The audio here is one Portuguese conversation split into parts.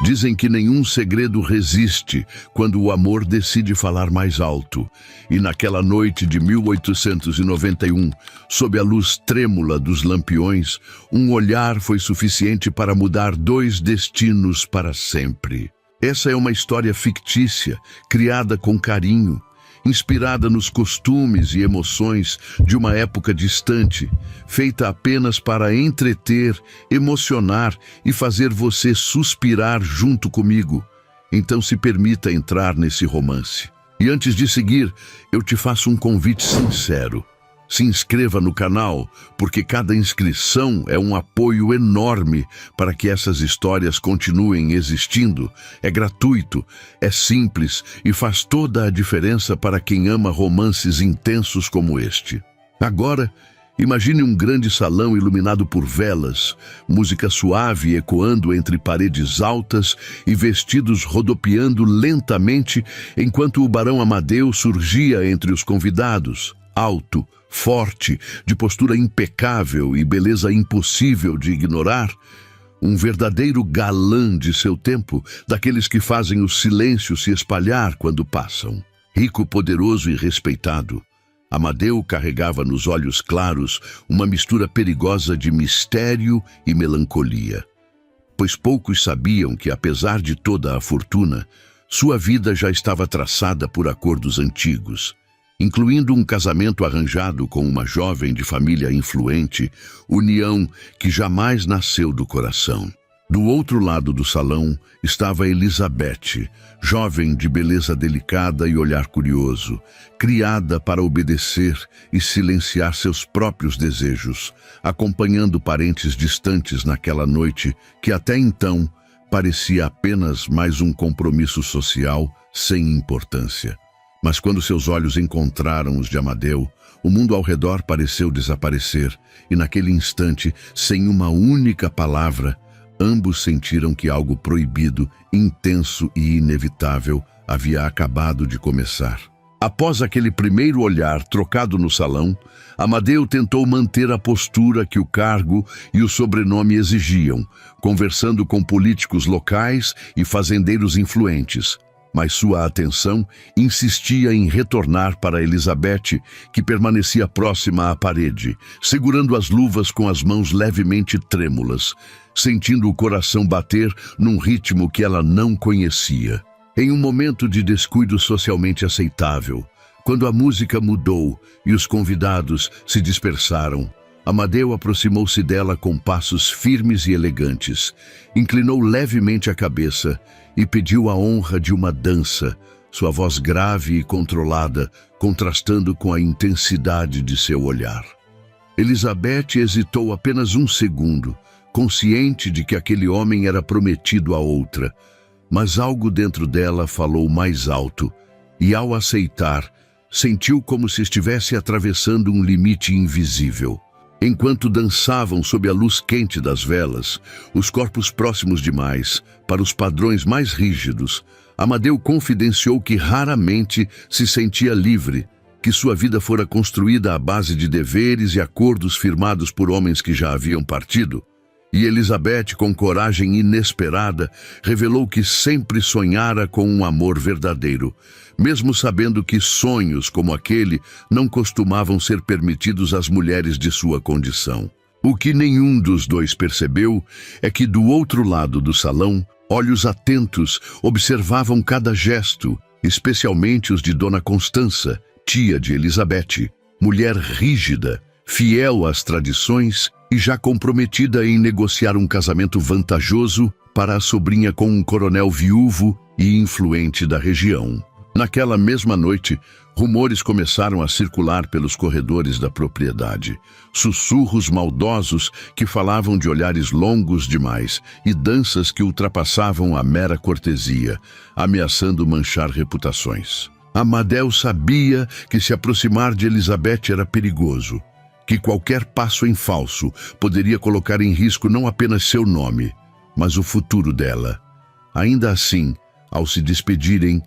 Dizem que nenhum segredo resiste quando o amor decide falar mais alto. E naquela noite de 1891, sob a luz trêmula dos lampiões, um olhar foi suficiente para mudar dois destinos para sempre. Essa é uma história fictícia, criada com carinho, inspirada nos costumes e emoções de uma época distante, feita apenas para entreter, emocionar e fazer você suspirar junto comigo. Então se permita entrar nesse romance. E antes de seguir, eu te faço um convite sincero. Se inscreva no canal, porque cada inscrição é um apoio enorme para que essas histórias continuem existindo. É gratuito, é simples e faz toda a diferença para quem ama romances intensos como este. Agora, imagine um grande salão iluminado por velas, música suave ecoando entre paredes altas e vestidos rodopiando lentamente enquanto o Barão Amadeu surgia entre os convidados, alto, forte, de postura impecável e beleza impossível de ignorar, um verdadeiro galã de seu tempo, daqueles que fazem o silêncio se espalhar quando passam. Rico, poderoso e respeitado, Amadeu carregava nos olhos claros uma mistura perigosa de mistério e melancolia, pois poucos sabiam que, apesar de toda a fortuna, sua vida já estava traçada por acordos antigos, incluindo um casamento arranjado com uma jovem de família influente, união que jamais nasceu do coração. Do outro lado do salão estava Elizabeth, jovem de beleza delicada e olhar curioso, criada para obedecer e silenciar seus próprios desejos, acompanhando parentes distantes naquela noite que até então parecia apenas mais um compromisso social sem importância. Mas quando seus olhos encontraram os de Amadeu, o mundo ao redor pareceu desaparecer, e naquele instante, sem uma única palavra, ambos sentiram que algo proibido, intenso e inevitável havia acabado de começar. Após aquele primeiro olhar trocado no salão, Amadeu tentou manter a postura que o cargo e o sobrenome exigiam, conversando com políticos locais e fazendeiros influentes. Mas sua atenção insistia em retornar para Elizabeth, que permanecia próxima à parede, segurando as luvas com as mãos levemente trêmulas, sentindo o coração bater num ritmo que ela não conhecia. Em um momento de descuido socialmente aceitável, quando a música mudou e os convidados se dispersaram, Amadeu aproximou-se dela com passos firmes e elegantes, inclinou levemente a cabeça e pediu a honra de uma dança, sua voz grave e controlada, contrastando com a intensidade de seu olhar. Elizabeth hesitou apenas um segundo, consciente de que aquele homem era prometido a outra, mas algo dentro dela falou mais alto, e ao aceitar, sentiu como se estivesse atravessando um limite invisível. Enquanto dançavam sob a luz quente das velas, os corpos próximos demais, para os padrões mais rígidos, Amadeu confidenciou que raramente se sentia livre, que sua vida fora construída à base de deveres e acordos firmados por homens que já haviam partido. E Elizabeth, com coragem inesperada, revelou que sempre sonhara com um amor verdadeiro, mesmo sabendo que sonhos como aquele não costumavam ser permitidos às mulheres de sua condição. O que nenhum dos dois percebeu é que do outro lado do salão, olhos atentos observavam cada gesto, especialmente os de Dona Constança, tia de Elizabeth, mulher rígida, fiel às tradições e já comprometida em negociar um casamento vantajoso para a sobrinha com um coronel viúvo e influente da região. Naquela mesma noite, rumores começaram a circular pelos corredores da propriedade. Sussurros maldosos que falavam de olhares longos demais e danças que ultrapassavam a mera cortesia, ameaçando manchar reputações. Amadeu sabia que se aproximar de Elizabeth era perigoso, que qualquer passo em falso poderia colocar em risco não apenas seu nome, mas o futuro dela. Ainda assim, ao se despedirem,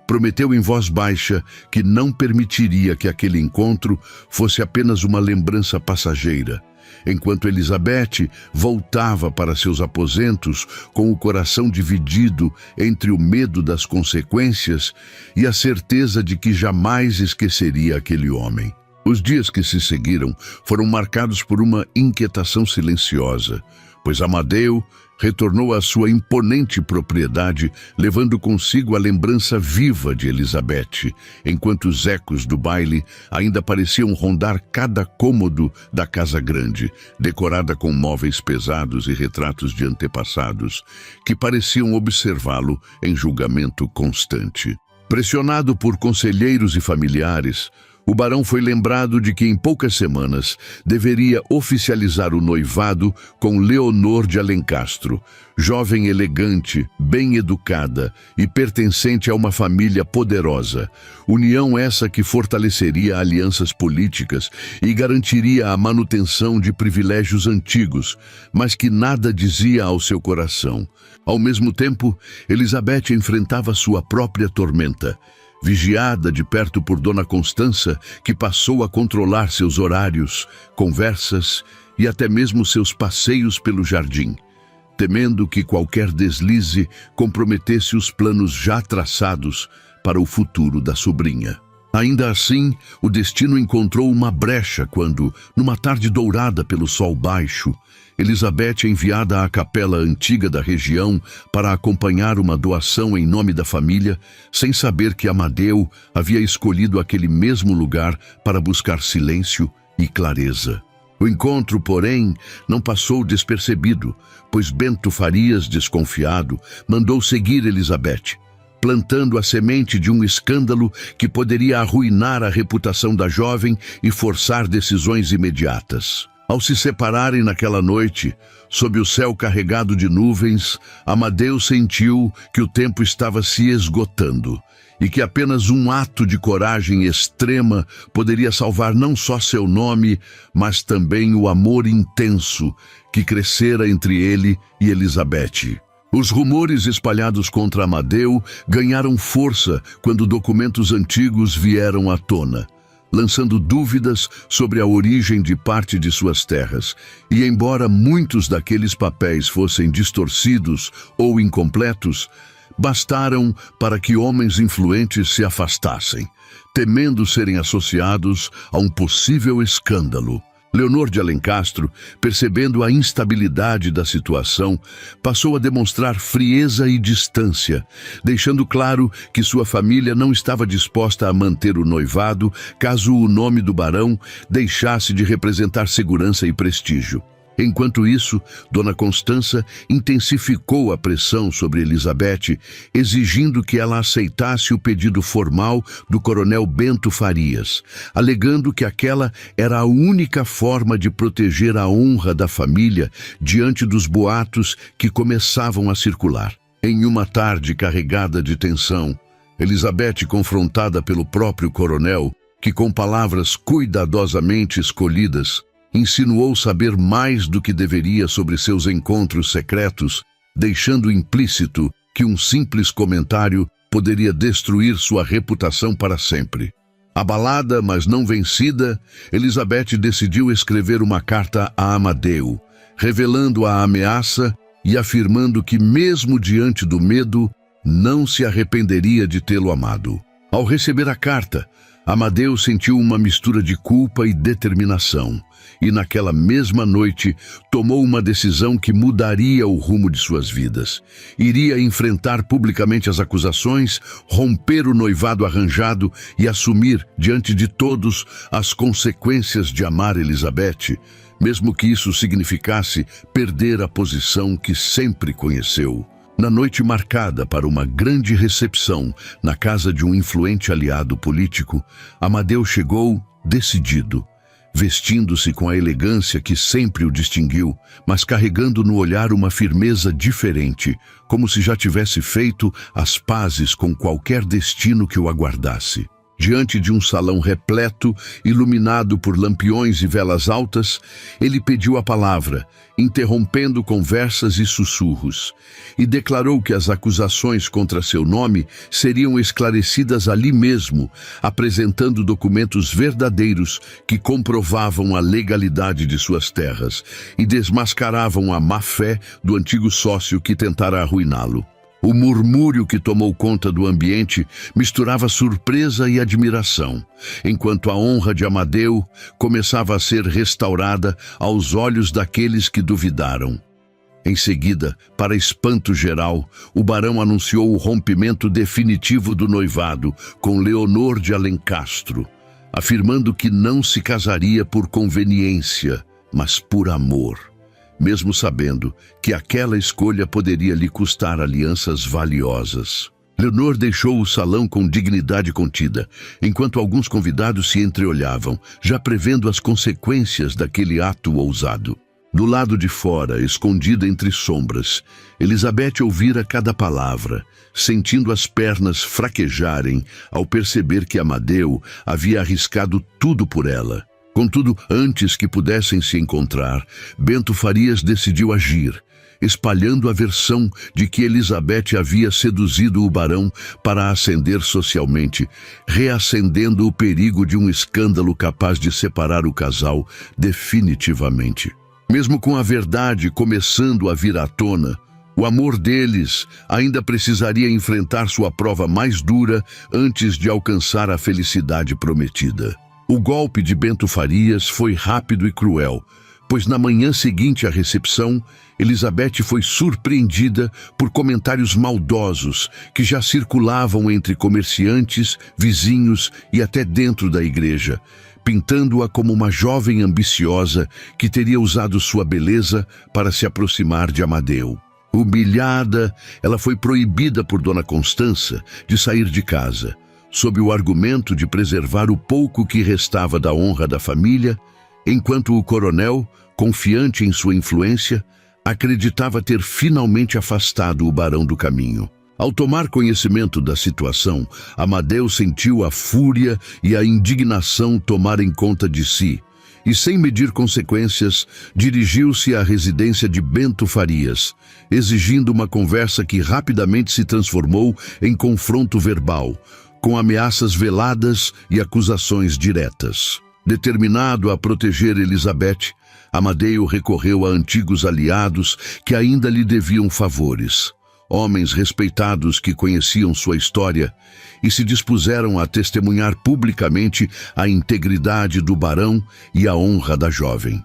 prometeu em voz baixa que não permitiria que aquele encontro fosse apenas uma lembrança passageira enquanto Elizabeth voltava para seus aposentos com o coração dividido entre o medo das consequências e a certeza de que jamais esqueceria aquele homem. Os dias que se seguiram foram marcados por uma inquietação silenciosa, pois Amadeu retornou à sua imponente propriedade, levando consigo a lembrança viva de Elizabeth, enquanto os ecos do baile ainda pareciam rondar cada cômodo da casa grande, decorada com móveis pesados e retratos de antepassados, que pareciam observá-lo em julgamento constante. Pressionado por conselheiros e familiares, o barão foi lembrado de que em poucas semanas deveria oficializar o noivado com Leonor de Alencastro, jovem elegante, bem educada e pertencente a uma família poderosa. União essa que fortaleceria alianças políticas e garantiria a manutenção de privilégios antigos, mas que nada dizia ao seu coração. Ao mesmo tempo, Elizabeth enfrentava sua própria tormenta. Vigiada de perto por Dona Constança, que passou a controlar seus horários, conversas e até mesmo seus passeios pelo jardim, temendo que qualquer deslize comprometesse os planos já traçados para o futuro da sobrinha. Ainda assim, o destino encontrou uma brecha quando, numa tarde dourada pelo sol baixo, Elizabeth é enviada à capela antiga da região para acompanhar uma doação em nome da família, sem saber que Amadeu havia escolhido aquele mesmo lugar para buscar silêncio e clareza. O encontro, porém, não passou despercebido, pois Bento Farias, desconfiado, mandou seguir Elizabeth, plantando a semente de um escândalo que poderia arruinar a reputação da jovem e forçar decisões imediatas. Ao se separarem naquela noite, sob o céu carregado de nuvens, Amadeu sentiu que o tempo estava se esgotando e que apenas um ato de coragem extrema poderia salvar não só seu nome, mas também o amor intenso que crescera entre ele e Elizabeth. Os rumores espalhados contra Amadeu ganharam força quando documentos antigos vieram à tona, lançando dúvidas sobre a origem de parte de suas terras. E embora muitos daqueles papéis fossem distorcidos ou incompletos, bastaram para que homens influentes se afastassem, temendo serem associados a um possível escândalo. Leonor de Alencastro, percebendo a instabilidade da situação, passou a demonstrar frieza e distância, deixando claro que sua família não estava disposta a manter o noivado caso o nome do barão deixasse de representar segurança e prestígio. Enquanto isso, Dona Constança intensificou a pressão sobre Elizabeth, exigindo que ela aceitasse o pedido formal do coronel Bento Farias, alegando que aquela era a única forma de proteger a honra da família diante dos boatos que começavam a circular. Em uma tarde carregada de tensão, Elizabeth, confrontada pelo próprio coronel, que com palavras cuidadosamente escolhidas, insinuou saber mais do que deveria sobre seus encontros secretos, deixando implícito que um simples comentário poderia destruir sua reputação para sempre. Abalada, mas não vencida, Elizabeth decidiu escrever uma carta a Amadeu, revelando a ameaça e afirmando que, mesmo diante do medo, não se arrependeria de tê-lo amado. Ao receber a carta, Amadeu sentiu uma mistura de culpa e determinação, e naquela mesma noite tomou uma decisão que mudaria o rumo de suas vidas. Iria enfrentar publicamente as acusações, romper o noivado arranjado e assumir, diante de todos, as consequências de amar Elizabeth, mesmo que isso significasse perder a posição que sempre conheceu. Na noite marcada para uma grande recepção na casa de um influente aliado político, Amadeu chegou decidido, vestindo-se com a elegância que sempre o distinguiu, mas carregando no olhar uma firmeza diferente, como se já tivesse feito as pazes com qualquer destino que o aguardasse. Diante de um salão repleto, iluminado por lampiões e velas altas, ele pediu a palavra, interrompendo conversas e sussurros, e declarou que as acusações contra seu nome seriam esclarecidas ali mesmo, apresentando documentos verdadeiros que comprovavam a legalidade de suas terras e desmascaravam a má-fé do antigo sócio que tentara arruiná-lo. O murmúrio que tomou conta do ambiente misturava surpresa e admiração, enquanto a honra de Amadeu começava a ser restaurada aos olhos daqueles que duvidaram. Em seguida, para espanto geral, o barão anunciou o rompimento definitivo do noivado com Leonor de Alencastro, afirmando que não se casaria por conveniência, mas por amor, mesmo sabendo que aquela escolha poderia lhe custar alianças valiosas. Leonor deixou o salão com dignidade contida, enquanto alguns convidados se entreolhavam, já prevendo as consequências daquele ato ousado. Do lado de fora, escondida entre sombras, Elizabeth ouvira cada palavra, sentindo as pernas fraquejarem ao perceber que Amadeu havia arriscado tudo por ela. Contudo, antes que pudessem se encontrar, Bento Farias decidiu agir, espalhando a versão de que Elizabeth havia seduzido o barão para ascender socialmente, reacendendo o perigo de um escândalo capaz de separar o casal definitivamente. Mesmo com a verdade começando a vir à tona, o amor deles ainda precisaria enfrentar sua prova mais dura antes de alcançar a felicidade prometida. O golpe de Bento Farias foi rápido e cruel, pois na manhã seguinte à recepção, Elizabeth foi surpreendida por comentários maldosos que já circulavam entre comerciantes, vizinhos e até dentro da igreja, pintando-a como uma jovem ambiciosa que teria usado sua beleza para se aproximar de Amadeu. Humilhada, ela foi proibida por Dona Constança de sair de casa, sob o argumento de preservar o pouco que restava da honra da família, enquanto o coronel, confiante em sua influência, acreditava ter finalmente afastado o barão do caminho. Ao tomar conhecimento da situação, Amadeu sentiu a fúria e a indignação tomarem conta de si, e sem medir consequências, dirigiu-se à residência de Bento Farias, exigindo uma conversa que rapidamente se transformou em confronto verbal, com ameaças veladas e acusações diretas. Determinado a proteger Elizabeth, Amadeu recorreu a antigos aliados que ainda lhe deviam favores, homens respeitados que conheciam sua história e se dispuseram a testemunhar publicamente a integridade do barão e a honra da jovem.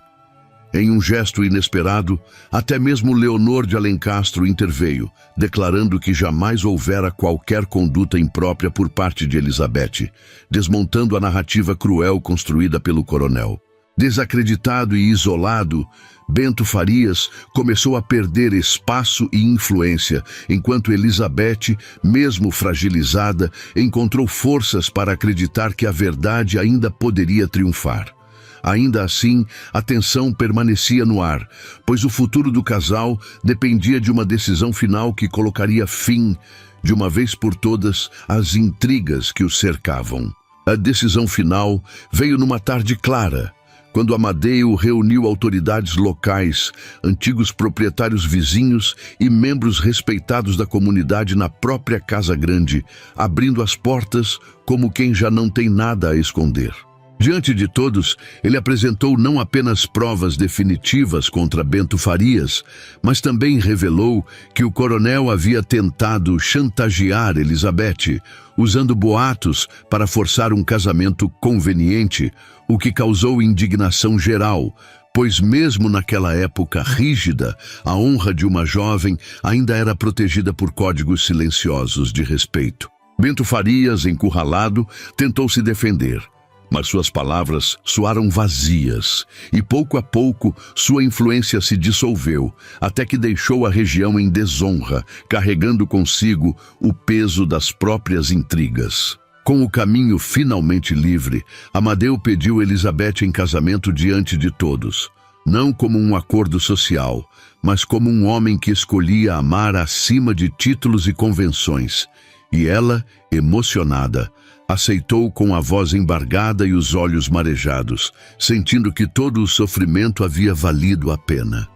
Em um gesto inesperado, até mesmo Leonor de Alencastro interveio, declarando que jamais houvera qualquer conduta imprópria por parte de Elizabeth, desmontando a narrativa cruel construída pelo coronel. Desacreditado e isolado, Bento Farias começou a perder espaço e influência, enquanto Elizabeth, mesmo fragilizada, encontrou forças para acreditar que a verdade ainda poderia triunfar. Ainda assim, a tensão permanecia no ar, pois o futuro do casal dependia de uma decisão final que colocaria fim, de uma vez por todas, às intrigas que os cercavam. A decisão final veio numa tarde clara, quando Amadeu reuniu autoridades locais, antigos proprietários vizinhos e membros respeitados da comunidade na própria Casa Grande, abrindo as portas como quem já não tem nada a esconder. Diante de todos, ele apresentou não apenas provas definitivas contra Bento Farias, mas também revelou que o coronel havia tentado chantagear Elizabeth, usando boatos para forçar um casamento conveniente, o que causou indignação geral, pois mesmo naquela época rígida, a honra de uma jovem ainda era protegida por códigos silenciosos de respeito. Bento Farias, encurralado, tentou se defender, mas suas palavras soaram vazias, e pouco a pouco sua influência se dissolveu, até que deixou a região em desonra, carregando consigo o peso das próprias intrigas. Com o caminho finalmente livre, Amadeu pediu Elizabeth em casamento diante de todos, não como um acordo social, mas como um homem que escolhia amar acima de títulos e convenções, E ela, emocionada, aceitou com a voz embargada e os olhos marejados, sentindo que todo o sofrimento havia valido a pena.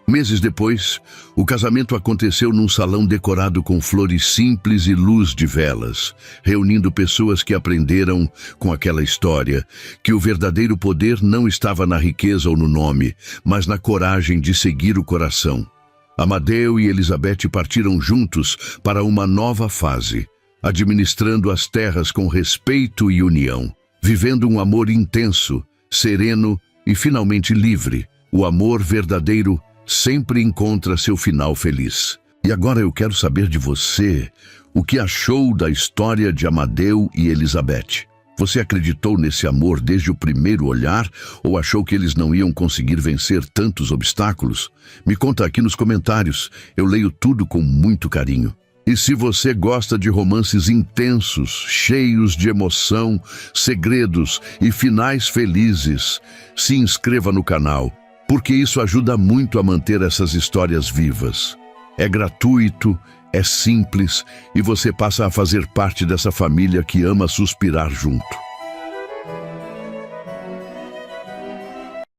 Meses depois, o casamento aconteceu num salão decorado com flores simples e luz de velas, reunindo pessoas que aprenderam, com aquela história, que o verdadeiro poder não estava na riqueza ou no nome, mas na coragem de seguir o coração. Amadeu e Elizabeth partiram juntos para uma nova fase, administrando as terras com respeito e união, vivendo um amor intenso, sereno e finalmente livre. O amor verdadeiro sempre encontra seu final feliz. E agora eu quero saber de você o que achou da história de Amadeu e Elizabeth. Você acreditou nesse amor desde o primeiro olhar ou achou que eles não iam conseguir vencer tantos obstáculos? Me conta aqui nos comentários, eu leio tudo com muito carinho. E se você gosta de romances intensos, cheios de emoção, segredos e finais felizes, se inscreva no canal, porque isso ajuda muito a manter essas histórias vivas. É gratuito, é simples e você passa a fazer parte dessa família que ama suspirar junto.